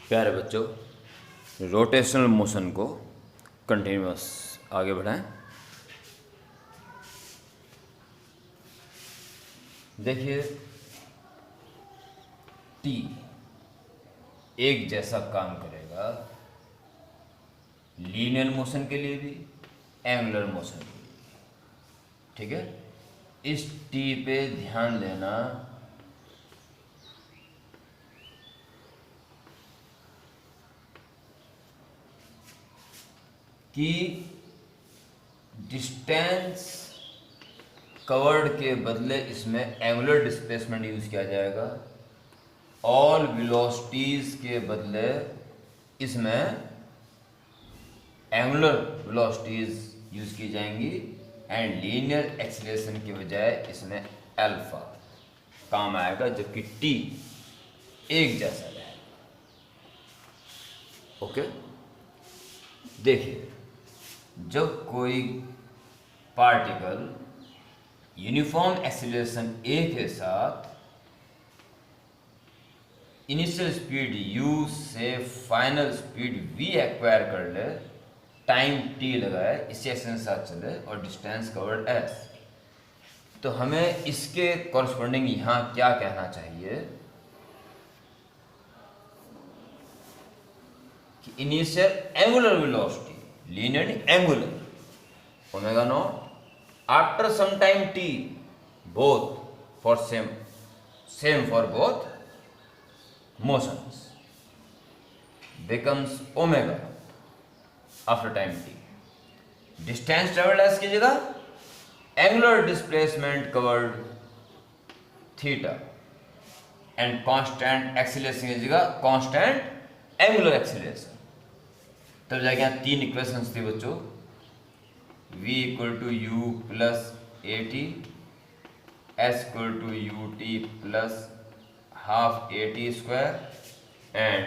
प्यारे बच्चों, rotational motion को कंटिन्यूअस आगे बढ़ाएं। देखिए, टी एक जैसा काम करेगा लीनियर मोशन के लिए भी, एंगुलर मोशन के लिए। ठीक है, इस टी पे ध्यान देना कि डिस्टेंस कवर्ड के बदले इसमें एंगुलर डिस्प्लेसमेंट यूज किया जाएगा। ऑल वेलोसिटीज के बदले इसमें एंगुलर वेलोसिटीज यूज की जाएंगी एंड लीनियर एक्सीलरेशन के बजाय इसमें अल्फा काम आएगा, जबकि टी एक जैसा रहेगा। ओके, देखिए, जब कोई पार्टिकल यूनिफॉर्म एक्सीलरेशन ए के साथ इनिशियल स्पीड u से फाइनल स्पीड v एक्वायर कर ले, टाइम t लगाए, इसी एक्सीलरेशन के साथ चले और डिस्टेंस कवर्ड s, तो हमें इसके कॉरस्पॉन्डिंग यहाँ क्या कहना चाहिए कि initial angular velocity, linear angular, omega naught after some time t, both for same for both motions becomes omega after time t. Distance traveled s की जगह angular displacement covered theta and constant acceleration की जगह constant angular acceleration। तब जाके यहाँ तीन equations थी बच्चों, v equal to u plus at, s equal to ut plus half at square and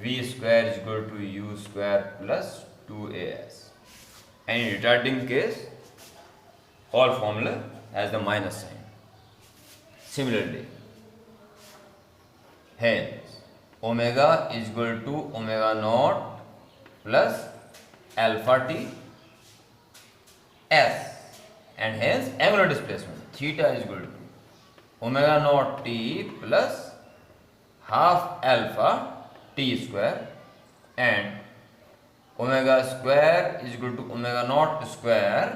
v square is equal to u square plus 2as, and in retarding case all formula has the minus sign. Similarly, hence omega is equal to omega naught plus alpha t s, and hence angular displacement theta is equal to omega naught t plus half alpha t square, and omega square is equal to omega naught square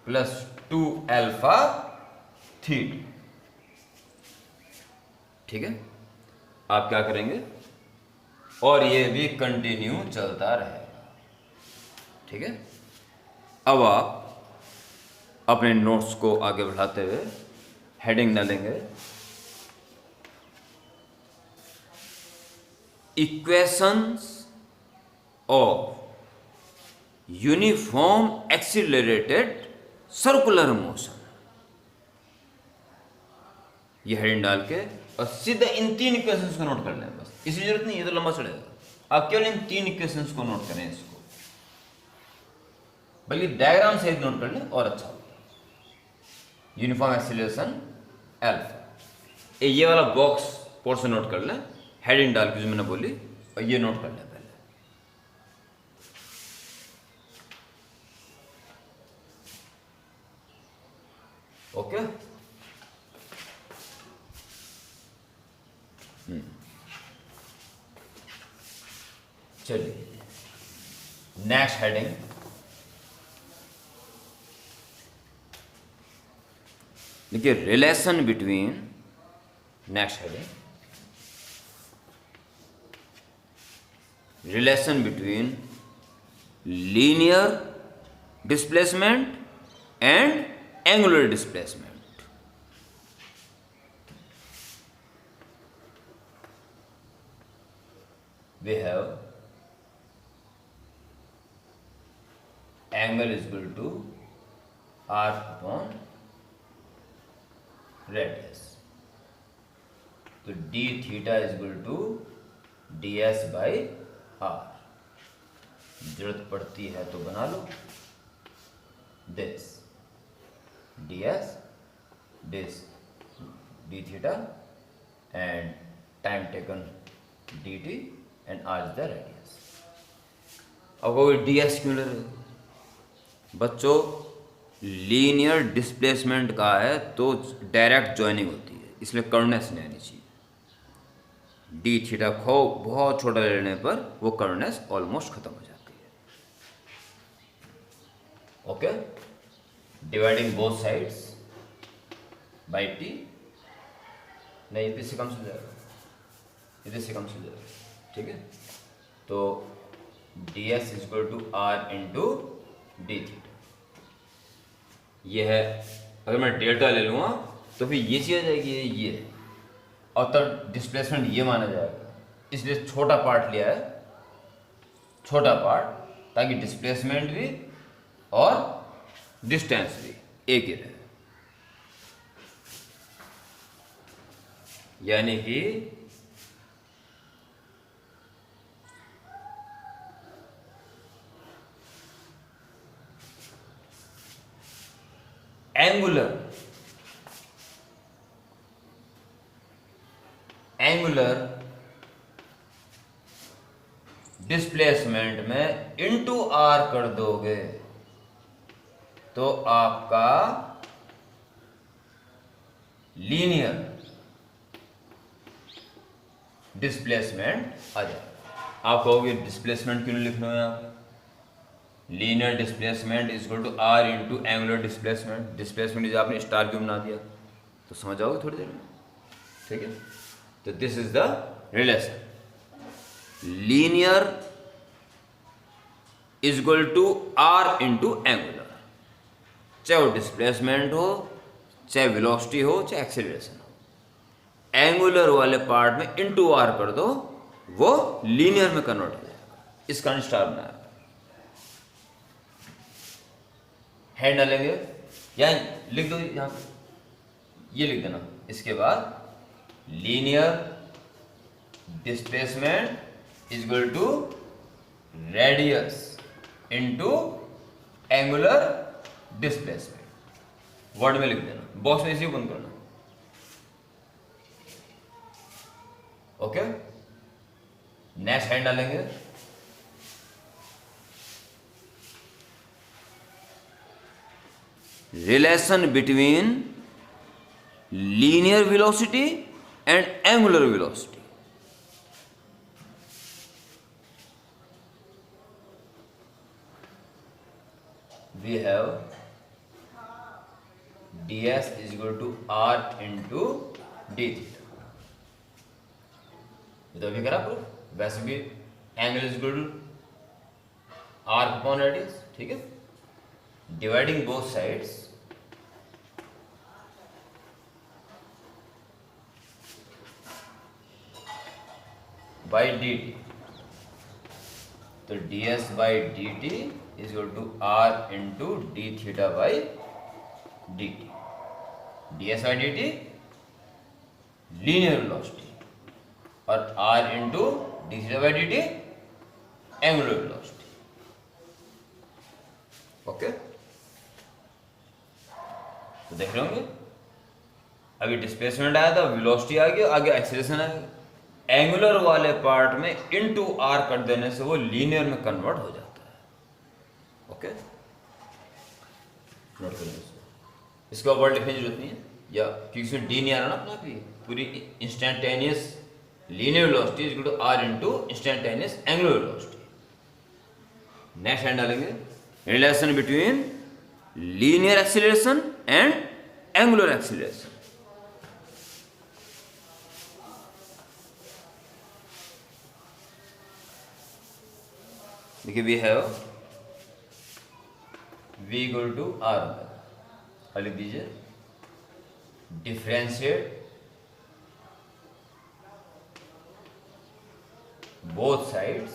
plus 2 alpha theta। ठीक है, आप क्या करेंगे और ये भी continue चलता रहेगा। ठीक है, अब आप अपने नोट्स को आगे बढ़ाते हुए हेडिंग डालेंगे, equations of uniform accelerated circular motion. ये हेडिंग डाल के और सीधा इन तीन इक्वेशंस को नोट कर लें, बस इसी जरूरत नहीं, ये तो लंबा चलेगा। आप केवल इन तीन इक्वेशंस को नोट करें, इसको बल्कि डायग्राम से नोट कर लें और अच्छा होगा। यूनिफॉर्म एक्सीलरेशन अल्फा, ये वाला बॉक्स पोर्शन नोट कर लें, हेडिंग डाल के जो मैंने बोली, और ये नोट कर लें पहले। ओके, चलिए नेक्स्ट हेडिंग, देखिए, relation between, next heading, relation between linear displacement and angular displacement. We have angle is equal to r upon radius, तो d theta is equal to ds by r। जरूरत पड़ती है तो बना लो, this ds, this d theta and time taken dt and r is the radius. अब कोई ds क्यों ले रहे हो बच्चों? लीनियर डिस्प्लेसमेंट का है तो डायरेक्ट जॉइनिंग होती है, इसलिए कर्वनेस नहीं आनी चाहिए। डी थीटा को बहुत छोटा लेने पर वो कर्वनेस ऑलमोस्ट खत्म हो जाती है। Okay, dividing both sides by T, नहीं इतने से कम से जाएगा, इतने से कम से जाएगा, ठीक है। तो D S is equal to R into D theta, ये है। अगर मैं डेल्टा ले लूँगा तो फिर ये चीज़ आ जाएगी, ये और तब डिस्प्लेसमेंट ये माना जाएगा, इसलिए छोटा पार्ट लिया है, छोटा पार्ट, ताकि डिस्प्लेसमेंट भी और डिस्टेंस भी एक ही रहे। यानी कि एंगुलर डिस्प्लेसमेंट में इनटू आर कर दोगे तो आपका लीनियर डिस्प्लेसमेंट आ जाएगा। आप कहोगे डिस्प्लेसमेंट क्यों लिखना है यहाँ पे? Linear displacement is equal to R into angular displacement. Displacement is आपने स्टार क्यों बना दिया तो समझ आओगे थोड़ी देर में, ठीक है। तो this is the relation, linear is equal to R into angular, चाहे वो डिस्प्लेसमेंट हो, चाहे वेलोसिटी हो, चाहे एक्सेलरेशन हो। एंगुलर वाले पार्ट में इंटू आर कर दो, वो लीनियर में कन्वर्ट हो जाएगा। इसका स्टार बनाया, हैंड डालेंगे या लिख दो यहाँ पे, ये लिख देना। इसके बाद linear displacement is equal to radius into angular displacement, word में लिख देना, बॉक्स में इसी को बंद करना। ओके, नेक्स्ट हैंड डालेंगे, relation between linear velocity and angular velocity. We have ds is equal to r into d theta। तो अभी करा प्रूफ, वैसे भी angle is equal to r upon radius, ठीक है। Dividing both sides by D T, तो ds by D T is equal to r into D theta by D T. ds by D T linear velocity और r into D theta by D T angular velocity. Okay, तो देख रहे होंगे अभी displacement आया था, velocity आ गई, आगे एक्सेलरेशन आ गया। एंगुलर वाले पार्ट में इनटू आर कर देने से वो लीनियर में कन्वर्ट हो जाता है। ओके, नोट कर लीजिए, इसका वर्ड लिखने की जरूरत नहीं है, या क्योंकि इसमें डी नहीं आ रहा ना अपना, भी पूरी instantaneous linear velocity is equal to r into instantaneous angular velocity. Next hand डालेंगे, relation between linear acceleration and angular acceleration. देखिए we have v equal to r, और लिख दीजिए differentiate both sides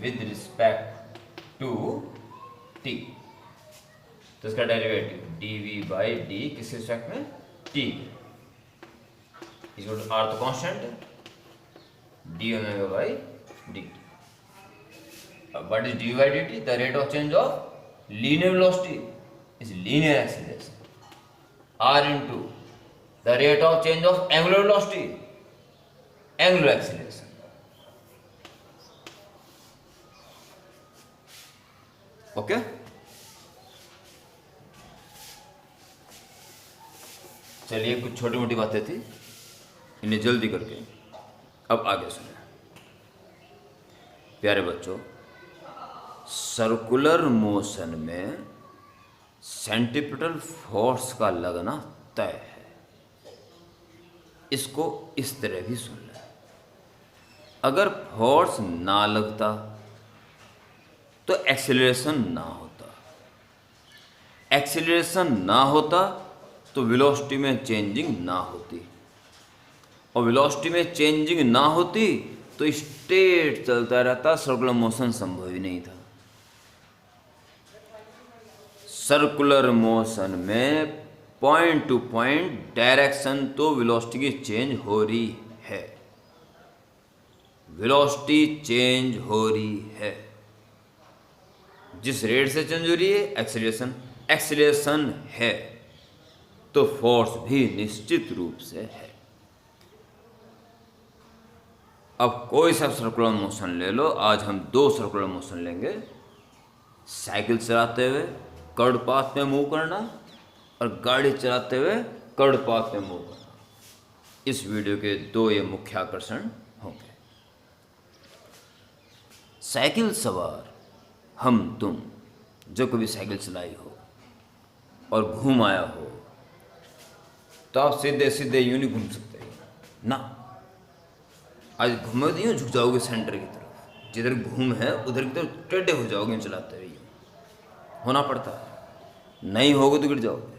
with respect to t। तो इसका derivative dv by d किस रिस्पेक्ट में, t इक्वल टू आर तो कांस्टेंट है, d omega by D t. What is dy by dt? The rate of change of linear velocity is linear acceleration, r into the rate of change of angular velocity, angular acceleration. Okay, चलिए कुछ छोटी मोटी बातें थी, इन्हें जल्दी करके अब आगे सुने। प्यारे बच्चों, सर्कुलर मोशन में सेंट्रीपिटल फोर्स का लगना तय है। इसको इस तरह भी सुन लें, अगर फोर्स ना लगता तो एक्सेलरेशन ना होता, एक्सेलरेशन ना होता तो वेलोसिटी में चेंजिंग ना होती, और वेलोसिटी में चेंजिंग ना होती तो स्ट्रेट चलता रहता, सर्कुलर मोशन संभव ही नहीं था। सर्कुलर मोशन में पॉइंट टू पॉइंट डायरेक्शन तो वेलोसिटी की चेंज हो रही है, वेलोसिटी चेंज हो रही है। जिस रेट से चेंज हो रही है एक्सेलरेशन, एक्सेलरेशन है तो फोर्स भी निश्चित रूप से है। अब कोई सा सर्कुलर मोशन ले लो, आज हम दो सर्कुलर मोशन लेंगे। साइकिल चलाते हुए कर्ड पाथ में मूव करना और गाड़ी चलाते हुए कर्ड पाथ में मूव करना। इस वीडियो के दो ये मुख्य आकर्षण होंगे। साइकिल सवार हम तुम जो कभी साइकिल चलाई हो और घूम आया हो, तो आप सीधे सीधे यूं नहीं घूम सकते ना। आज घूमे तो यूँ झुक जाओगे सेंटर की तरफ, जिधर घूम है उधर की तरफ टेढ़े हो जाओगे चलाते हुए, होना पड़ता है, नहीं होगे तो गिर जाओगे।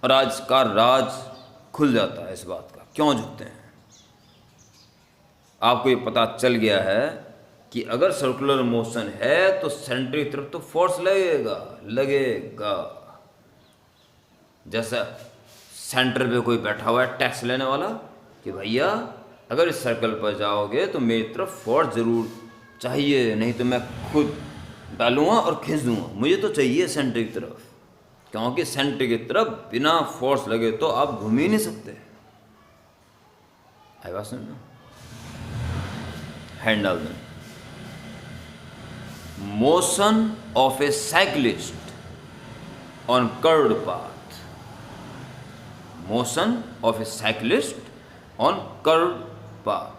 और आज का राज खुल जाता है इस बात का, क्यों झुकते हैं। आपको ये पता चल गया है कि अगर सर्कुलर मोशन है तो सेंटर की तरफ तो फोर्स लगेगा लगेगा। जैसा सेंटर पे कोई बैठा हुआ है टैक्स लेने वाला कि भैया अगर इस सर्कल पर जाओगे तो मेरी तरफ फोर्स ज़रूर चाहिए, नहीं तो मैं खुद डालूंगा और खींच दूंगा, मुझे तो चाहिए सेंटर की तरफ, क्योंकि सेंटर की तरफ बिना फोर्स लगे तो आप घूम ही नहीं सकते। आई बात समझना। हैंड डाल दें। Motion of A cyclist on curved path, motion of A cyclist on curved path.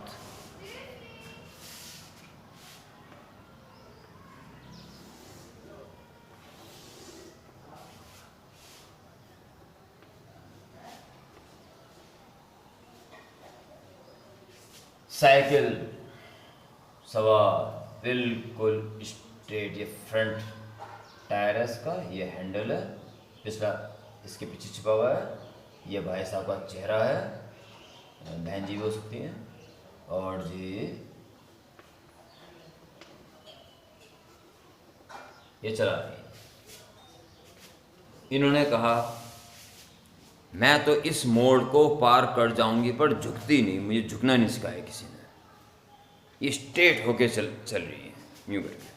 Cycle सवार बिल्कुल स्ट्रेट, ये फ्रंट टायर है इसका, ये हैंडल है, पिछला इसके पीछे छिपा हुआ है, ये भाई साहब का चेहरा है, बहन जी भी हो सकती हैं, और जी ये चला रही है। इन्होंने कहा मैं तो इस मोड़ को पार कर जाऊंगी पर झुकती नहीं, मुझे झुकना नहीं सिखाया किसी ने, ये स्ट्रेट होके चल रही है यूं करके।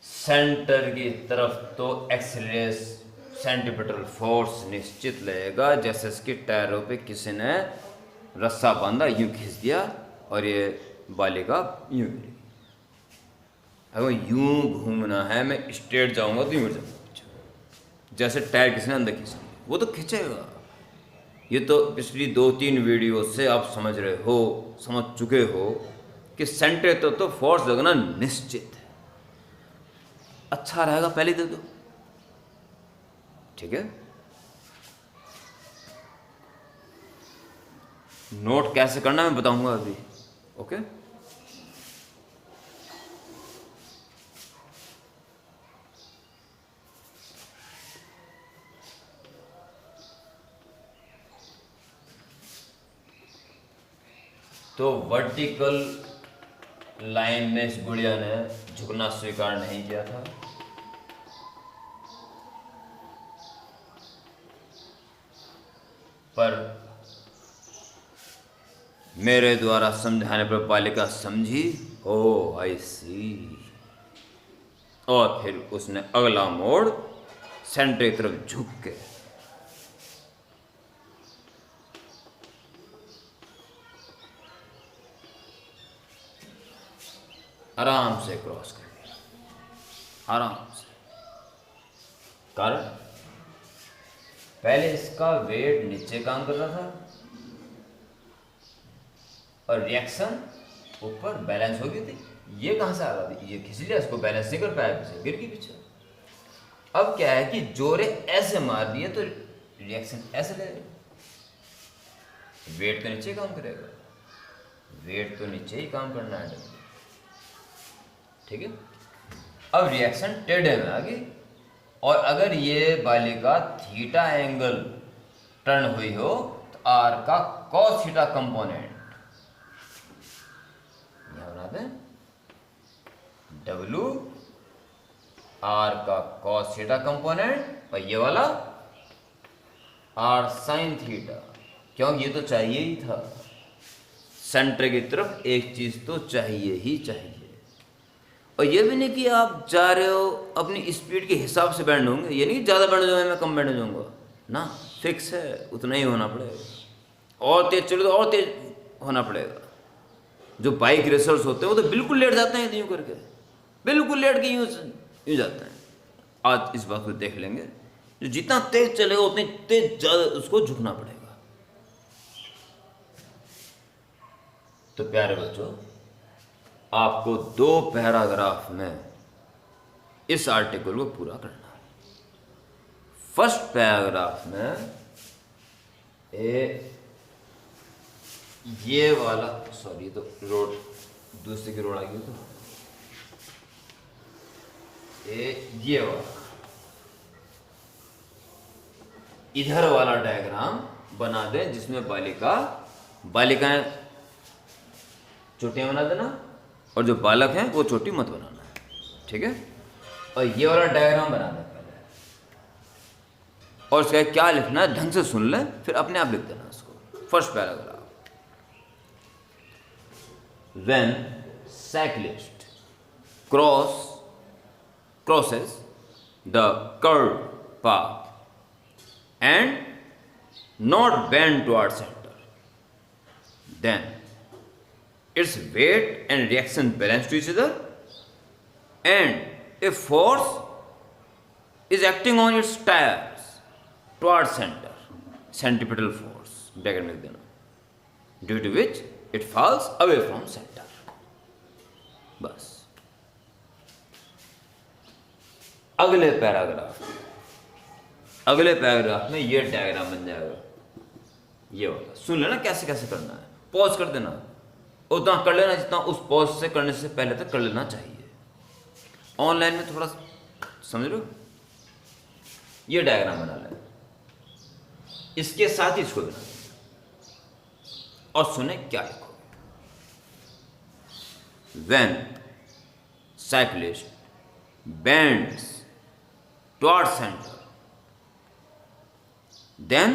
सेंटर की तरफ तो एक्सेलरेशन सेंट्रीपिटल फोर्स निश्चित लगेगा, जैसे इसके टायरों पे किसी ने रस्सा बांधा, यूं खींच दिया और ये बालिका यूं गिरी। अगर यूं घूमना है, मैं स्ट्रेट जाऊंगा तो यूं गिर जाऊंगा, जैसे टायर किसी ने अंदर खींच लिया, वो तो खींचेगा। ये तो पिछली 2-3 वीडियो से आप समझ रहे हो, समझ चुके हो कि सेंटर तो फोर्स लगना निश्चित है। अच्छा रहेगा पहले दे दो, ठीक है। नोट कैसे करना मैं बताऊंगा अभी, ओके। तो वर्टिकल लाइन में इस गुड़िया ने झुकना स्वीकार नहीं किया था, पर मेरे द्वारा समझाने पर बालिका समझी, ओ आई सी, और फिर उसने अगला मोड़ सेंटर की तरफ झुक के। आराम से क्रॉस कर लिया, आराम से। कारण पहले इसका वेट नीचे काम कर रहा था और रिएक्शन ऊपर बैलेंस हो गई थी। ये कहाँ से आ रहा था? ये खिंच लिया, इसको बैलेंस नहीं कर पाया, पीछे गिर गई पीछे। अब क्या है कि जोरे ऐसे मार दिए तो रिएक्शन ऐसे लगेगा, वेट तो नीचे काम करेगा, वेट तो नीचे ही काम करना है, ठीक है। अब रिएक्शन टेढ़े में आ गई, और अगर ये बालिका थीटा एंगल टर्न हुई हो तो आर का कॉस थीटा कंपोनेंट यहां बना दें, डब्ल्यू आर का कॉस थीटा कंपोनेंट, और ये वाला आर साइन थीटा, क्योंकि ये तो चाहिए ही था, सेंटर की तरफ एक चीज तो चाहिए ही चाहिए। और ये भी नहीं कि आप जा रहे हो अपनी स्पीड के हिसाब से बैंड होंगे, ये नहीं ज़्यादा बैंड हो जाऊंगा मैं कम बैंड हो जाऊंगा ना, फिक्स है, उतना ही होना पड़ेगा। और तेज चलो तो और तेज होना पड़ेगा। जो बाइक रेसर्स होते हैं वो तो बिल्कुल लेट जाते हैं, यूँ करके बिल्कुल लेट के यूँ जाते हैं। आज इस बात को देख लेंगे, जो जितना तेज चलेगा उतनी तेज ज़्यादा उसको झुकना पड़ेगा। तो प्यारे बच्चों, आपको 2 पैराग्राफ में इस आर्टिकल को पूरा करना है। फर्स्ट पैराग्राफ में ये वाला, सॉरी तो रोड दूसरे की रोड आ गई, तो ये वाला इधर वाला डायग्राम बना दें, जिसमें बालिकाएं चोटियां बना देना, और जो बालक हैं वो चोटी मत बनाना, ठीक है। और ये वाला डायग्राम बना दें पहले, और उसका क्या लिखना है ढंग से सुन लें, फिर अपने आप लिख देना उसको। First paragraph, when cyclist crosses the curved path and not bend toward center, then its weight and reaction balance to each other, and a force is acting on its tires toward center, centripetal force, bracket में लिख देना, due to which it falls away from center। बस। अगले paragraph में ये diagram बन जाएगा, ये वाला। सुन लेना कैसे कैसे करना है, पॉज कर देना, उतना कर लेना जितना उस पॉज से करने से पहले तक कर लेना चाहिए। ऑनलाइन में थोड़ा समझ लो, ये डायग्राम बना लें, इसके साथ ही इसको बना लें, और सुने क्या लिखो। When cyclist bends toward center, then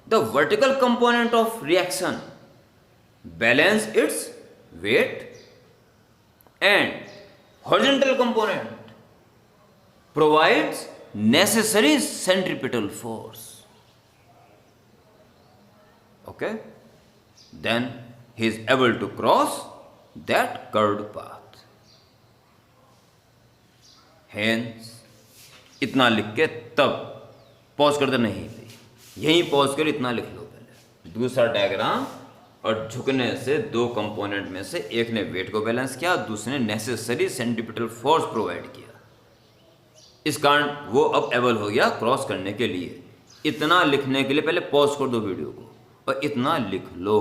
the vertical component of reaction balance its weight, and horizontal component provides necessary centripetal force. Okay, then he is able to cross that curved path. Hence, इतना लिख के तब pause कर दे, नहीं यहीं pause कर इतना लिख लो पहले। दूसरा डायग्राम, और झुकने से 2 कंपोनेंट में से एक ने वेट को बैलेंस किया, दूसरे ने नेसेसरी सेंट्रीपिटल फोर्स प्रोवाइड किया। इस कारण वो अब एबल हो गया क्रॉस करने के लिए। इतना लिखने के लिए पहले पॉज कर दो वीडियो को, और इतना लिख लो।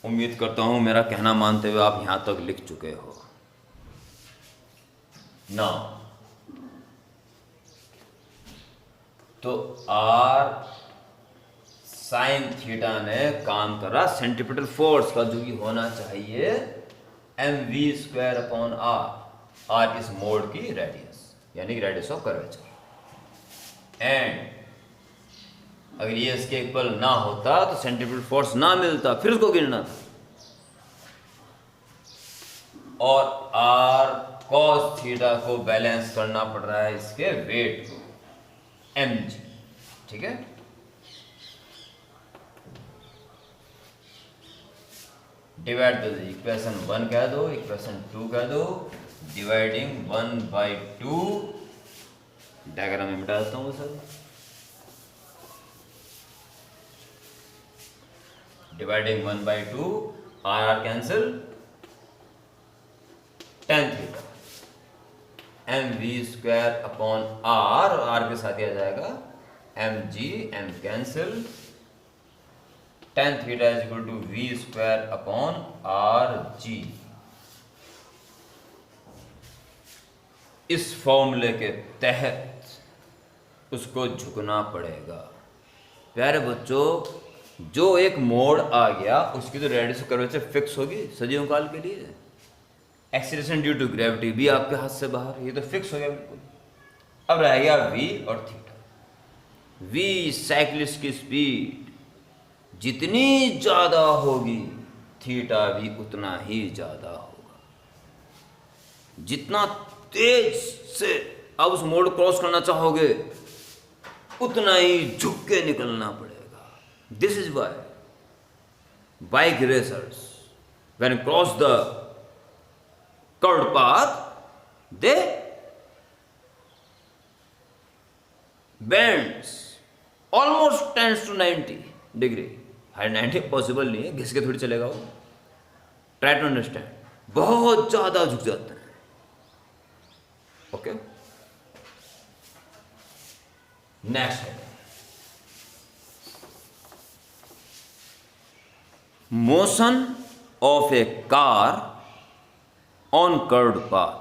उम्मीद करता हूं मेरा कहना मानते हुए आप यहां तक लिख चुके हो ना। तो आर साइन थीटा ने काम करा सेंट्रीपिटल फोर्स का, जो कि होना चाहिए mv² आर इस मोड की रेडियस, यानी कि रेडियस ऑफ कर्वेचर, एंड अगर ये इसके इक्वल ना होता तो सेंट्रीफ्यूगल फोर्स ना मिलता, फिर उसको गिनना था। और आर कॉस थीटा को बैलेंस करना पड़ रहा है इसके वेट को, mg। ठीक है, डिवाइड दो, इक्वेशन 1 कह दो, इक्वेशन 2 कह दो, डिवाइडिंग 1/2, डायग्राम में मिटा देता हूँ sir, dividing 1/2, R cancel, tan theta mv² upon R, और आर के साथ ही आ जाएगा mg, m cancel, tan theta is equal to v² upon R G. इस फॉर्मूले के तहत उसको झुकना पड़ेगा। प्यारे बच्चों, जो एक मोड़ आ गया उसकी तो रेडियस कर्वेचर फिक्स होगी सदियों काल के लिए। एक्सीलरेशन ड्यू टू ग्रेविटी भी आपके हाथ से बाहर, ये तो फिक्स हो गया बिल्कुल। अब रह गया v और थीटा। v साइक्लिस्ट की स्पीड जितनी ज़्यादा होगी, थीटा भी उतना ही ज़्यादा होगा। जितना तेज से आप उस मोड़ क्रॉस करना चाहोगे, उतना ही झुक के निकलना पड़ेगा। This is why bike racers when cross the curved path they bends almost 10 to 90 degree. 90 possible नहीं है, घिस के थोड़ी चलेगा वो। ट्राई टू अंडरस्टैंड, बहुत ज्यादा झुक जाता है। ओके, नेक्स्ट है motion of A car on curved path.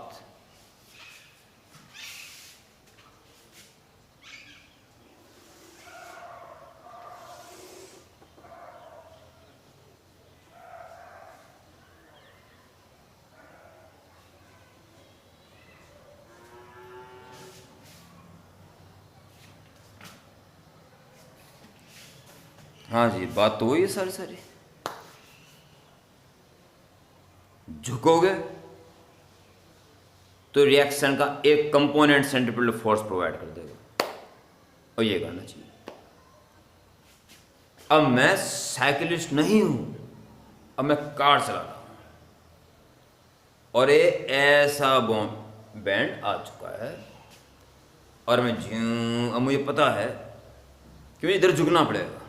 हाँ जी, बात तो वही है सारी सारी। झुकोगे तो रिएक्शन का एक कंपोनेंट सेंट्रीपिटल फोर्स प्रोवाइड कर देगा, और ये करना चाहिए। अब मैं साइकिलिस्ट नहीं हूं, अब मैं कार चला रहा हूं, और ये ऐसा बैंड आ चुका है, और मैं अब मुझे पता है कि मुझे इधर झुकना पड़ेगा।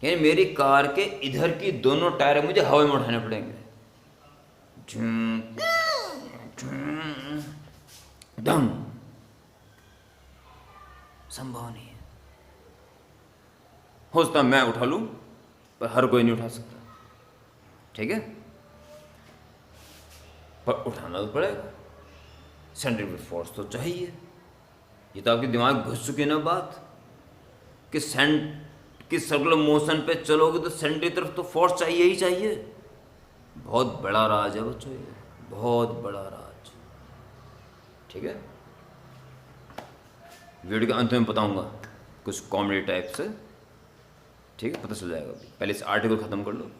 यानी मेरी कार के इधर की दोनों टायर मुझे हवा में उठाने पड़ेंगे। दम संभव नहीं है। हो सकता मैं उठा लूं, पर हर कोई नहीं उठा सकता। ठीक है, पर उठाना तो पड़ेगा, सेंट्रीफ्यूगल फोर्स तो चाहिए। ये तो आपके दिमाग घुस चुकी है ना बात, कि सर्कुलर मोशन पे चलोगे तो सेंटर की तरफ तो फोर्स चाहिए ही चाहिए। बहुत बड़ा राज है बच्चों, ये बहुत बड़ा राज। ठीक है, वीडियो के अंत में बताऊंगा कुछ कॉमेडी टाइप से। ठीक है, पता चल जाएगा। पहले इस आर्टिकल खत्म कर लो।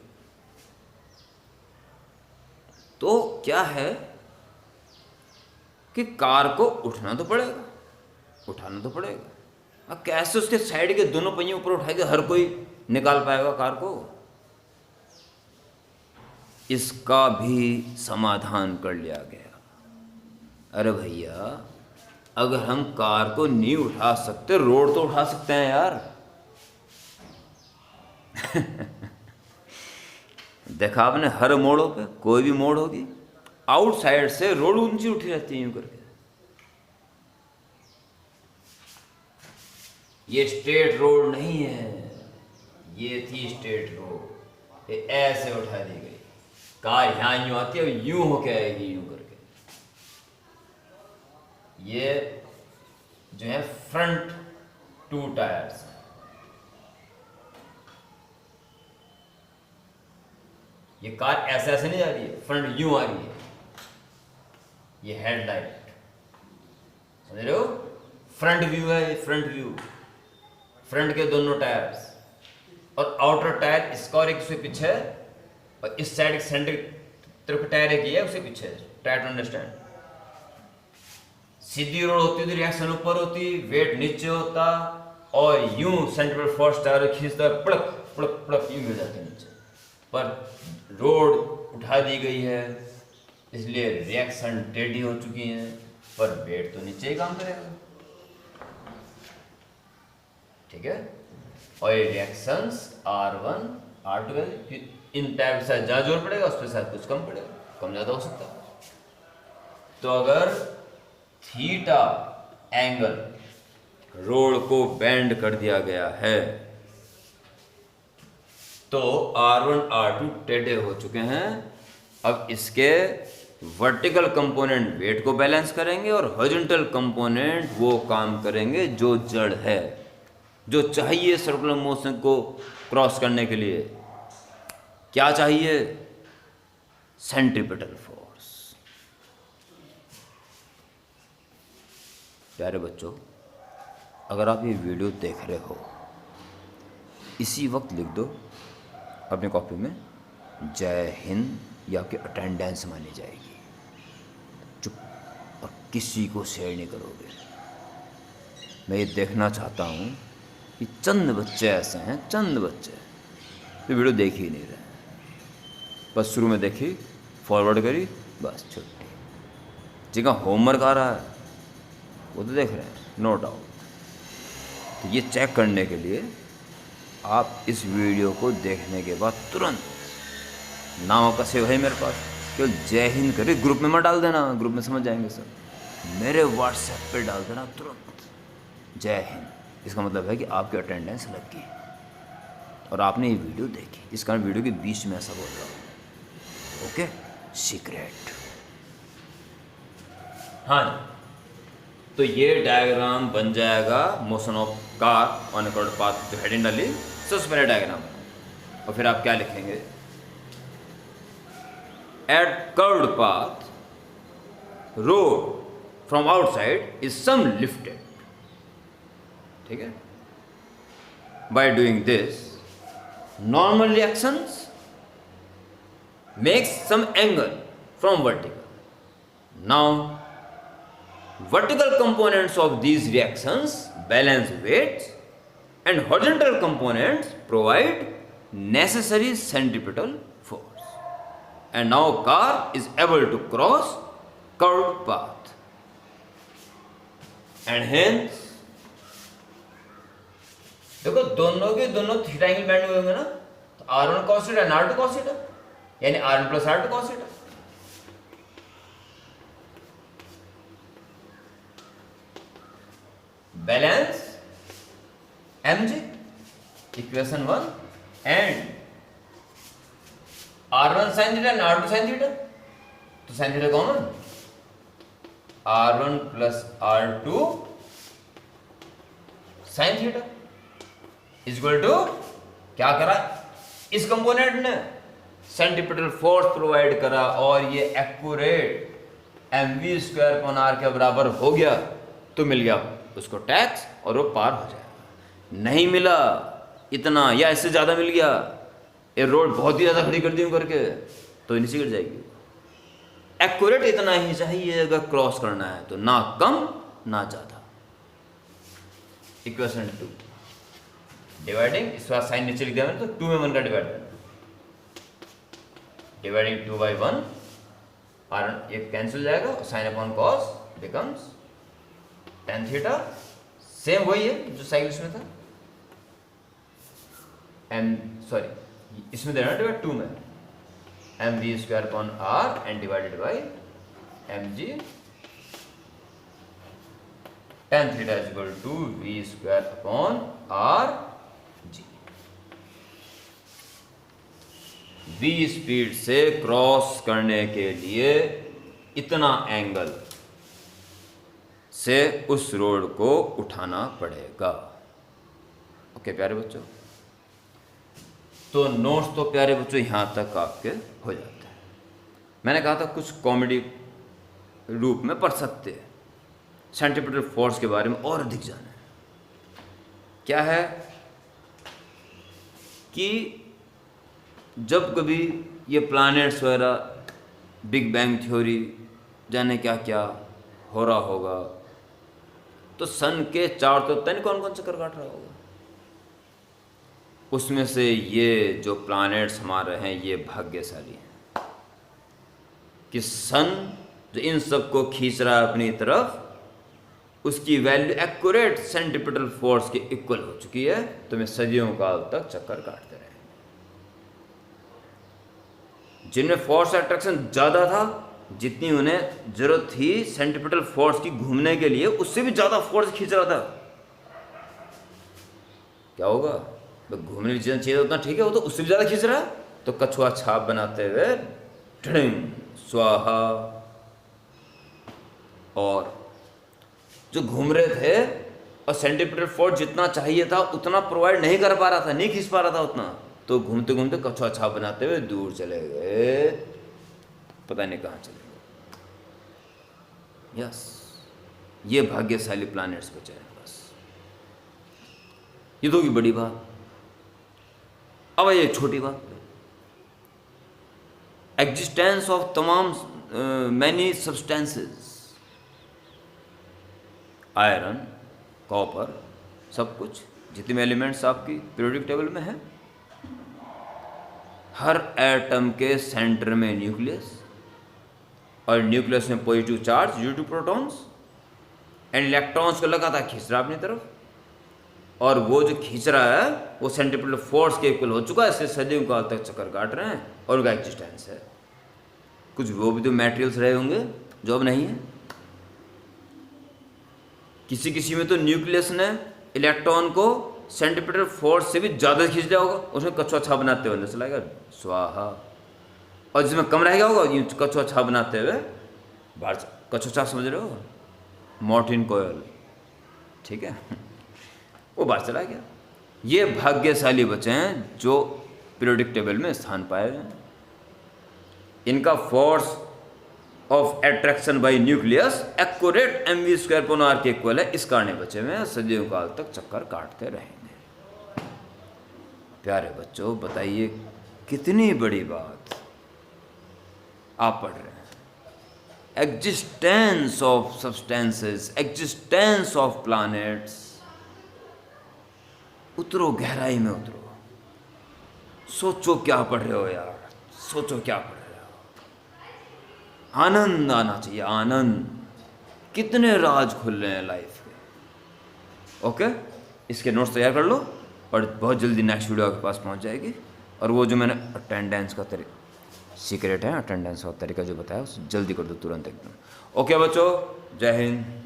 तो क्या है कि कार को उठना तो पड़ेगा, उठाना तो पड़ेगा। अब कैसे उसके साइड के दोनों पहिए ऊपर उठाएगा, हर कोई निकाल पाएगा कार को? इसका भी समाधान कर लिया गया। अरे भैया, अगर हम कार को नहीं उठा सकते, रोड तो उठा सकते हैं यार। देखा आपने, हर मोड़ों पे, कोई भी मोड़ होगी, आउटसाइड से रोड ऊंची उठी रहती है यूं करके। ये स्टेट रोड नहीं है, ये थी स्टेट रोड, ये ऐसे उठा दी गई। कार यहां यूं आती है, यूं होके आएगी यूं करके। ये जो है फ्रंट 2 टायर्स, ये कार ऐसे ऐसे नहीं जा रही है, फ्रंट यूं आ रही है। ये हेडलाइट, समझ रहे हो? फ्रंट व्यू है ये, फ्रंट व्यू। फ्रंट के दोनों टायर्स और आउटर टायर इसका और एक उसके पीछे है, और इस साइड सेंटर तरफ टायर एक ही है उसके पीछे है। Try to understand. सीधी रोड होती तो रिएक्शन ऊपर होती, वेट नीचे होता, और यूं सेंट्रिपेटल फोर्स टायर खींचता पड़क पड़क पड़क यूं गिर जाते नीचे। पर रोड उठा दी गई है, इसलिए रिएक्शन टेढ़ी हो चुकी है, पर वेट तो नीचे ही काम करेगा। ठीक है, और ये रिएक्शंस R1 R2 इन टाइप से ज्यादा जोर पड़ेगा, उस पर शायद कुछ कम पड़ेगा, कम ज्यादा हो सकता है। तो अगर थीटा एंगल रोड को बेंड कर दिया गया है तो R1 R2 टेढ़े हो चुके हैं। अब इसके वर्टिकल कंपोनेंट वेट को बैलेंस करेंगे और हॉरिजॉन्टल कंपोनेंट वो काम करेंगे जो जड़ है, जो चाहिए सर्कुलर मोशन को क्रॉस करने के लिए। क्या चाहिए? Centripetal force. प्यारे बच्चों, अगर आप ये वीडियो देख रहे हो, इसी वक्त लिख दो अपनी कॉपी में जय हिंद, या आपकी अटेंडेंस मानी जाएगी। चुप, और किसी को शेयर नहीं करोगे। मैं ये देखना चाहता हूँ कि चंद बच्चे ऐसे हैं, चंद बच्चे तो वीडियो देख ही नहीं रहे, बस शुरू में देखी, फॉरवर्ड करी, बस छुट्टी। जिनका होमवर्क आ रहा है वो तो देख रहे हैं, नो डाउट। तो ये चेक करने के लिए आप इस वीडियो को देखने के बाद तुरंत नाम का सेव है मेरे पास, केवल जय हिंद करे, ग्रुप में मत डाल देना, ग्रुप में समझ जाएंगे सब, मेरे व्हाट्सएप पे डाल देना तुरंत जय हिंद। इसका मतलब है कि आपकी अटेंडेंस लग गई और आपने ये वीडियो देखी। इस कारण वीडियो के बीच में ऐसा बोल रहा हूँ, ओके? सीक्रेट। हाँ जी, तो ये डायग्राम बन जाएगा motion of car on curved path, जो हेडिंग डाली सबसे पहले डायग्राम। और फिर आप क्या लिखेंगे? At curved path road from outside is some lifted. ठीक है, by doing this normal reactions makes some angle from vertical. Now vertical components of these reactions balance weights and horizontal components provide necessary centripetal force, and now car is able to cross curved path, and hence देखो दोनों के दोनों theta angle band हुए होंगे ना, तो R1 cos theta और R2 cos theta, यानी R1 plus R2 cos theta. Balance mg equation 1 and R1 sin theta and R2 sin theta, तो sin theta common, R1 plus R2 sin theta is equal to क्या करा? इस component ने centripetal force provide करा और ये accurate mv² के बराबर हो गया, तो मिल गया उसको टैक्स और वो पार हो जाएगा। नहीं मिला इतना या इससे ज़्यादा मिल गया, ये रोड बहुत ही ज़्यादा खड़ी कर दी करके, तो नीचे गिर जाएगी। एक्यूरेट इतना ही चाहिए अगर क्रॉस करना है, तो ना कम ना ज़्यादा। इक्वेशन 2 डिवाइडिंग, इस बार साइन नीचे लिख दिया मैंने, तो 2 में 1 का डिवाइड करना, डिवाइडिंग 2 by 1, और ये कैंसिल जाएगा और sine upon cos becomes tan theta, same वही है जो साइड में था, इसमें देना डिवाइड 2 में mv² upon r and divided by mg, tan theta is equal to v² upon r g। v speed से क्रॉस करने के लिए इतना एंगल से उस रोड को उठाना पड़ेगा। ओके प्यारे बच्चों, तो नोट्स तो प्यारे बच्चों यहाँ तक आपके हो जाते हैं। मैंने कहा था कुछ कॉमेडी रूप में पढ़ सकते हैं, सेंट्रीपिटल फोर्स के बारे में और अधिक जाना है। क्या है कि जब कभी ये प्लैनेट्स वगैरह, बिग बैंग थ्योरी, जाने क्या क्या हो रहा होगा, तो सन के चार तो तन कौन कौन चक्कर काट रहा होगा। उसमें से ये जो प्लैनेट्स हमारे हैं ये भाग्यशाली हैं कि सन जो इन सबको खींच रहा है अपनी तरफ, उसकी वैल्यू एक्यूरेट सेंट्रिपिटल फोर्स के इक्वल हो चुकी है, तो मैं सदियों काल तक चक्कर काटते रहे। जिनमें फोर्स अट्रैक्शन ज़्यादा था, जितनी उन्हें जरूरत थी सेंट्रिपिटल फोर्स की घूमने के लिए, उससे भी ज़्यादा फोर्स खींच रहा था, क्या होगा? तो घूमने की जितना चाहिए उतना ठीक है, वो तो उससे भी ज़्यादा खींच रहा है, तो कछुआ छाप बनाते हुए ढिंग स्वाहा। और जो घूम रहे थे और सेंट्रिपिटल फोर्स जितना चाहिए था उतना प्रोवाइड नहीं कर पा रहा था, नहीं खींच पा रहा था उतना, तो घूमते घूमते कछुआ छाप बनाते हुए दूर चले गए, पता नहीं कहाँ चले गए। यस, ये भाग्यशाली प्लैनेट्स बचे हैं बस। ये तो की बड़ी बात। अब ये छोटी बात, एग्जिस्टेंस ऑफ तमाम मैनी सब्सटेंसेस, आयरन, कॉपर, सब कुछ जितने एलिमेंट्स आपकी पीरियोडिक टेबल में है, हर एटम के सेंटर में न्यूक्लियस, और न्यूक्लियस में positive charge due to protons and electrons को लगातार खींच रहा है अपनी तरफ, और वो जो खींच रहा है वो सेंट्रिपिटल फोर्स के इक्वल हो चुका है, इससे सदियों काल तक चक्कर काट रहे हैं और उनका एग्जिस्टेंस है। कुछ वो भी तो मैटेरियल्स रहे होंगे जो अब नहीं है। किसी किसी में तो न्यूक्लियस ने इलेक्ट्रॉन को सेंट्रिपिटल फोर्स से भी ज़्यादा खींच लिया होगा, उसमें कछुआ छाप बनाते हुए चला गया स्वाहा, और जिसमें कम रह गया होगा यूँ कछुआ छाप बनाते हुए बाहर। कछुआ छाप समझ रहे हो? मॉर्टिन कोयल, ठीक है, वो बाहर चला गया। ये भाग्यशाली बचे हैं जो पीरियोडिक टेबल में स्थान पाए हैं। इनका force of attraction by nucleus accurate mv² के इक्वल है, इस कारण बचे हुए सदियों काल तक चक्कर काटते रहेंगे। प्यारे बच्चों, बताइए कितनी बड़ी बात आप पढ़ रहे हैं। Existence of substances, existence of planets. उतरो, गहराई में उतरो, सोचो क्या पढ़ रहे हो यार, सोचो क्या पढ़ रहे हो। आनंद आना चाहिए, आनंद। कितने राज खुल रहे हैं लाइफ के। ओके, इसके नोट्स तैयार कर लो और बहुत जल्दी नेक्स्ट वीडियो आपके पास पहुंच जाएगी। और वो जो मैंने अटेंडेंस का सीक्रेट है, अटेंडेंस का तरीका जो बताया, उसे जल्दी कर दो तुरंत एकदम। ओके बच्चों, जय हिंद।